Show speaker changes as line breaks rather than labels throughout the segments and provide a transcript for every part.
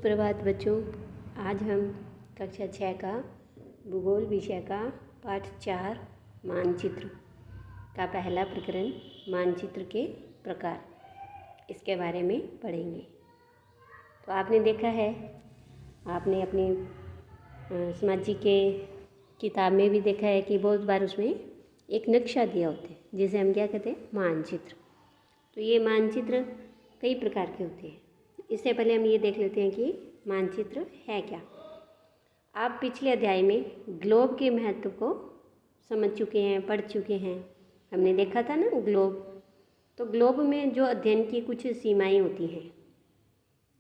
प्रभात बच्चों, आज हम कक्षा 6 का भूगोल विषय का पाठ 4 मानचित्र का पहला प्रकरण मानचित्र के प्रकार इसके बारे में पढ़ेंगे। तो आपने देखा है, आपने अपनी सामाजिक के किताब में भी देखा है कि बहुत बार उसमें एक नक्शा दिया होता है जिसे हम क्या कहते हैं, मानचित्र। तो ये मानचित्र कई प्रकार के होते हैं। इससे पहले हम ये देख लेते हैं कि मानचित्र है क्या। आप पिछले अध्याय में ग्लोब के महत्व को समझ चुके हैं, पढ़ चुके हैं। हमने देखा था ना ग्लोब। तो ग्लोब में जो अध्ययन की कुछ सीमाएं होती हैं।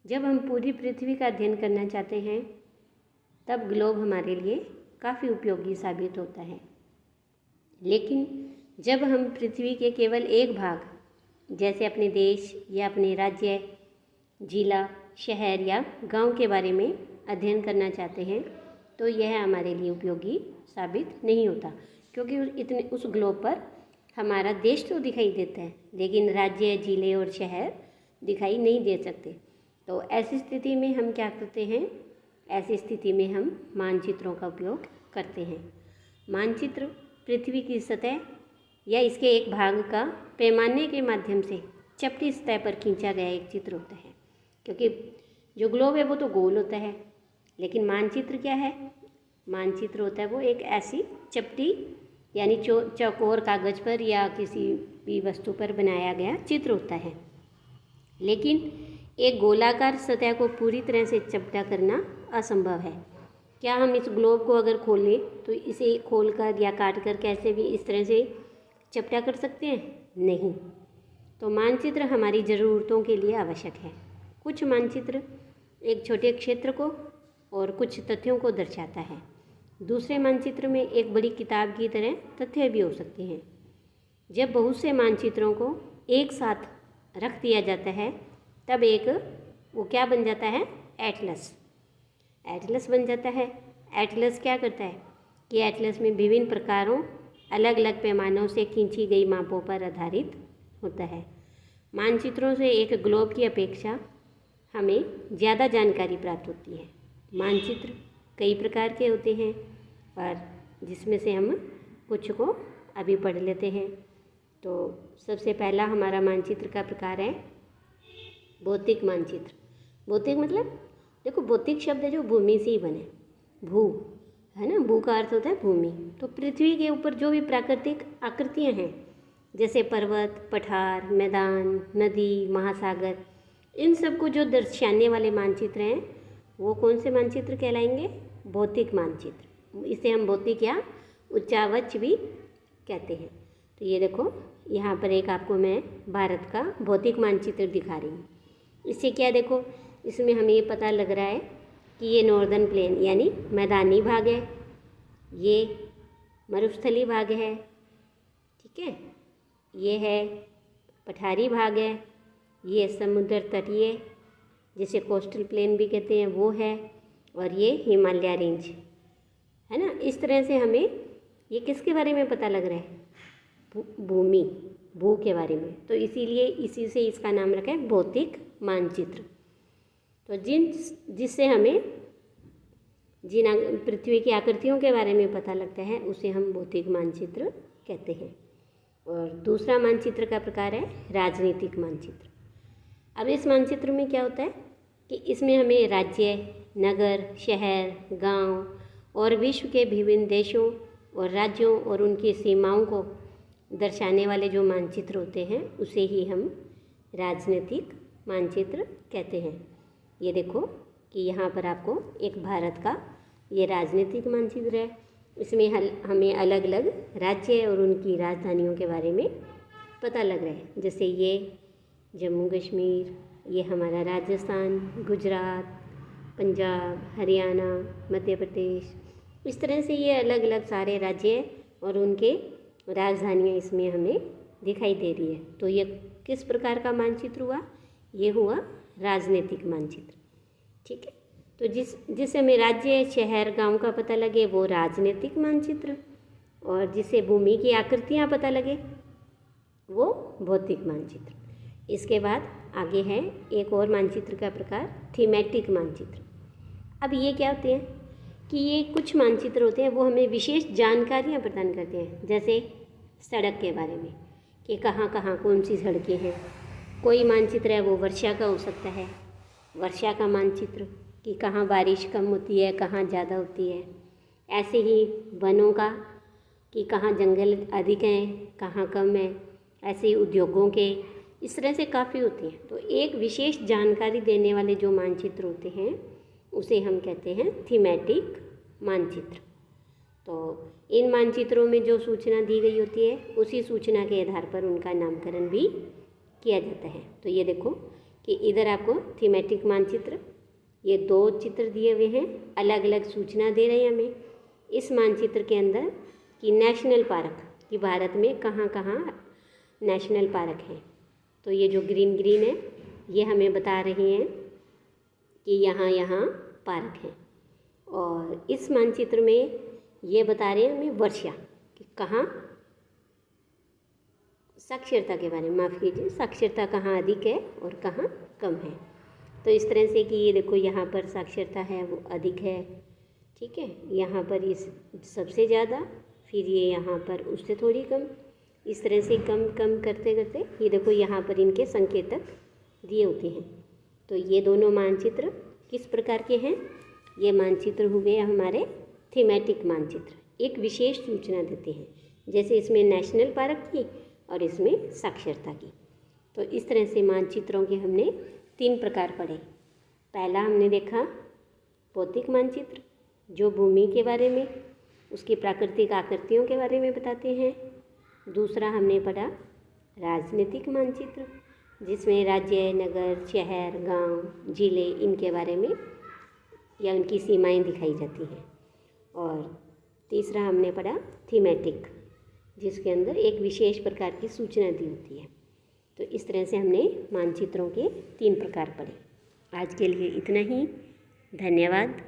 जब हम पूरी पृथ्वी का अध्ययन करना चाहते हैं तब ग्लोब हमारे लिए काफ़ी उपयोगी साबित होता है। लेकिन जब हम पृथ्वी के केवल एक भाग, जैसे अपने देश या अपने राज्य, जिला, शहर या गांव के बारे में अध्ययन करना चाहते हैं तो यह हमारे लिए उपयोगी साबित नहीं होता, क्योंकि उस ग्लोब पर हमारा देश तो दिखाई देता है लेकिन राज्य, जिले और शहर दिखाई नहीं दे सकते। तो ऐसी स्थिति में हम क्या करते हैं? ऐसी स्थिति में हम मानचित्रों का उपयोग करते हैं। मानचित्र पृथ्वी की सतह या इसके एक भाग का पैमाने के माध्यम से चपटी सतह पर खींचा गया एक चित्र होता है, क्योंकि जो ग्लोब है वो तो गोल होता है, लेकिन मानचित्र क्या है? मानचित्र होता है वो एक ऐसी चपटी यानी चौकोर कागज़ पर या किसी भी वस्तु पर बनाया गया चित्र होता है। लेकिन एक गोलाकार सतह को पूरी तरह से चपटा करना असंभव है। क्या हम इस ग्लोब को अगर खोलें तो इसे खोलकर या काट कर कैसे भी इस तरह से चपटा कर सकते हैं? नहीं। तो मानचित्र हमारी ज़रूरतों के लिए आवश्यक है। कुछ मानचित्र एक छोटे क्षेत्र को और कुछ तथ्यों को दर्शाता है। दूसरे मानचित्र में एक बड़ी किताब की तरह तथ्य भी हो सकते हैं। जब बहुत से मानचित्रों को एक साथ रख दिया जाता है तब वो क्या बन जाता है? एटलस। एटलस बन जाता है। एटलस क्या करता है कि एटलस में विभिन्न प्रकारों, अलग अलग पैमानों से खींची गई मापों पर आधारित होता है। मानचित्रों से एक ग्लोब की अपेक्षा हमें ज़्यादा जानकारी प्राप्त होती है। मानचित्र कई प्रकार के होते हैं और जिसमें से हम कुछ को अभी पढ़ लेते हैं। तो सबसे पहला हमारा मानचित्र का प्रकार है भौतिक मानचित्र। भौतिक मतलब देखो, भौतिक शब्द है जो भूमि से ही बने, भू है ना, भू का अर्थ होता है भूमि। तो पृथ्वी के ऊपर जो भी प्राकृतिक आकृतियाँ हैं, जैसे पर्वत, पठार, मैदान, नदी, महासागर, इन सब को जो दर्शाने वाले मानचित्र हैं वो कौन से मानचित्र कहलाएंगे? भौतिक मानचित्र। इसे हम भौतिक या उच्चावच भी कहते हैं। तो ये देखो, यहाँ पर एक आपको मैं भारत का भौतिक मानचित्र दिखा रही हूँ। इससे क्या देखो, इसमें हमें ये पता लग रहा है कि ये नॉर्दर्न प्लेन यानी मैदानी भाग है, ये मरुस्थली भाग है, ठीक है, ये है पठारी भाग है, ये समुद्र तटीय जिसे कोस्टल प्लेन भी कहते हैं वो है, और ये हिमालय रेंज है ना। इस तरह से हमें ये किसके बारे में पता लग रहा है? भूमि, भू के बारे में। तो इसीलिए इसी से इसका नाम रखा है भौतिक मानचित्र। तो जिससे हमें जिन पृथ्वी की आकृतियों के बारे में पता लगता है उसे हम भौतिक मानचित्र कहते हैं। और दूसरा मानचित्र का प्रकार है राजनीतिक मानचित्र। अब इस मानचित्र में क्या होता है कि इसमें हमें राज्य, नगर, शहर, गांव और विश्व के विभिन्न देशों और राज्यों और उनकी सीमाओं को दर्शाने वाले जो मानचित्र होते हैं उसे ही हम राजनीतिक मानचित्र कहते हैं। ये देखो कि यहाँ पर आपको एक भारत का ये राजनीतिक मानचित्र है। इसमें हमें अलग अलग राज्य और उनकी राजधानियों के बारे में पता लग रहा है। जैसे ये जम्मू कश्मीर, ये हमारा राजस्थान, गुजरात, पंजाब, हरियाणा, मध्य प्रदेश, इस तरह से ये अलग अलग सारे राज्य और उनके राजधानियाँ इसमें हमें दिखाई दे रही है। तो ये किस प्रकार का मानचित्र हुआ? ये हुआ राजनीतिक मानचित्र, ठीक है। तो जिससे हमें राज्य, शहर, गांव का पता लगे वो राजनीतिक मानचित्र, और जिसे भूमि की आकृतियाँ पता लगे वो भौतिक मानचित्र। इसके बाद आगे है एक और मानचित्र का प्रकार, थीमेटिक मानचित्र। अब ये क्या होते हैं कि ये कुछ मानचित्र होते हैं वो हमें विशेष जानकारियाँ प्रदान करते हैं, जैसे सड़क के बारे में कि कहाँ कहाँ कौन सी सड़कें हैं। कोई मानचित्र है वो वर्षा का हो सकता है, वर्षा का मानचित्र कि कहाँ बारिश कम होती है कहाँ ज़्यादा होती है। ऐसे ही वनों का कि कहाँ जंगल अधिक हैं कहाँ कम है। ऐसे ही उद्योगों के, इस तरह से काफ़ी होते हैं। तो एक विशेष जानकारी देने वाले जो मानचित्र होते हैं उसे हम कहते हैं थीमेटिक मानचित्र। तो इन मानचित्रों में जो सूचना दी गई होती है उसी सूचना के आधार पर उनका नामकरण भी किया जाता है। तो ये देखो कि इधर आपको थीमेटिक मानचित्र, ये 2 चित्र दिए हुए हैं, अलग अलग सूचना दे रहे हैं हमें इस मानचित्र के अंदर कि नेशनल पार्क कि भारत में कहाँ कहाँ नेशनल पार्क हैं। तो ये जो ग्रीन ग्रीन है ये हमें बता रहे हैं कि यहाँ यहाँ पार्क है। और इस मानचित्र में ये बता रहे हैं हमें वर्षा कि कहाँ, साक्षरता के बारे में, माफ़ कीजिए, साक्षरता कहाँ अधिक है और कहाँ कम है। तो इस तरह से कि ये देखो यहाँ पर साक्षरता है वो अधिक है, ठीक है, यहाँ पर इस सबसे ज़्यादा, फिर ये यहाँ पर उससे थोड़ी कम, इस तरह से कम कम करते करते ये देखो यहाँ पर इनके संकेतक दिए होते हैं। तो ये दोनों मानचित्र किस प्रकार के हैं? ये मानचित्र हुए हमारे थीमेटिक मानचित्र, एक विशेष सूचना देते हैं, जैसे इसमें नेशनल पार्क की और इसमें साक्षरता की। तो इस तरह से मानचित्रों के हमने 3 प्रकार पढ़े। पहला हमने देखा भौतिक मानचित्र जो भूमि के बारे में, उसकी प्राकृतिक आकृतियों के बारे में बताते हैं। दूसरा हमने पढ़ा राजनीतिक मानचित्र जिसमें राज्य, नगर, शहर, गांव, जिले इनके बारे में या उनकी सीमाएं दिखाई जाती हैं। और तीसरा हमने पढ़ा थीमेटिक जिसके अंदर एक विशेष प्रकार की सूचना दी होती है। तो इस तरह से हमने मानचित्रों के 3 प्रकार पढ़े। आज के लिए इतना ही, धन्यवाद।